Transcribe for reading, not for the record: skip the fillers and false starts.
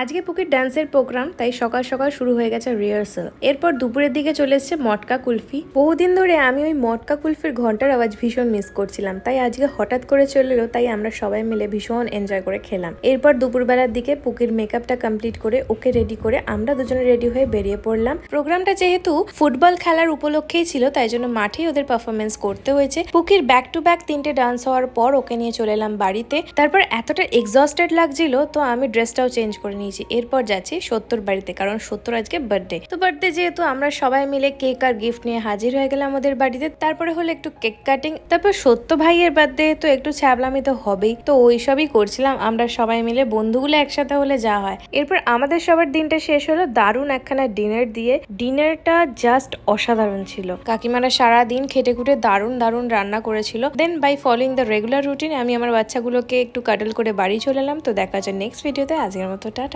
আজকে পুকির ডান্সের প্রোগ্রাম, তাই সকাল সকাল শুরু হয়ে গেছে রিহার্সাল। এরপর দুপুরের দিকে চলে এসছে মটকা কুলফি। বহুদিন ধরে আমি ওই মটকা কুলফির ঘন্টার আওয়াজ ভীষণ মিস করছিলাম, তাই আজকে হঠাৎ করে চলে এলো, তাই আমরা সবাই মিলে ভীষণ এনজয় করে খেলাম। এরপর দুপুরবেলার দিকে পুকির মেকআপটা কমপ্লিট করে ওকে রেডি করে আমরা দুজনে রেডি হয়ে বেরিয়ে পড়লাম। প্রোগ্রামটা যেহেতু ফুটবল খেলার উপলক্ষেই ছিল, তাই জন্য মাঠেই ওদের পারফরমেন্স করতে হয়েছে। পুকির ব্যাক টু ব্যাক 3টে ডান্স হওয়ার পর ওকে নিয়ে চলে এলাম বাড়িতে। তারপর এতটা এক্সস্টেড লাগছিল, তো আমি ড্রেসটাও চেঞ্জ করে নিয়েছি। এরপর যাচ্ছি সত্যর বাড়িতে, কারণ সত্যর আজকে বার্থডে। তো বার্থডে যেহেতু আমরা সবাই মিলে কেক আর গিফট নিয়ে হাজির হয়ে গেলাম ওদের বাড়িতে। তারপরে হলো একটু কেক কাটিং, তারপর সত্য ভাইয়ের বার্থডে, তো একটু ছ্যাবলামি তো হবেই, তো ওইসবই করছিলাম আমরা সবাই মিলে, বন্ধুগুলো একসাথে হলে যা হয়। এরপর আমাদের সবার দিনটা শেষ হলো দারুণ একখানা ডিনার দিয়ে। ডিনারটা জাস্ট অসাধারণ ছিল। কাকিমারা সারাদিন খেটে খুটে দারুণ দারুণ রান্না করেছিল। Then by following the regular routine আমি আমার বাচ্চাগুলোকে একটু কাডল করে বাড়ি চলে এলাম। তো দেখা যায় নেক্সট ভিডিওতে। আজকের মতো টাটা।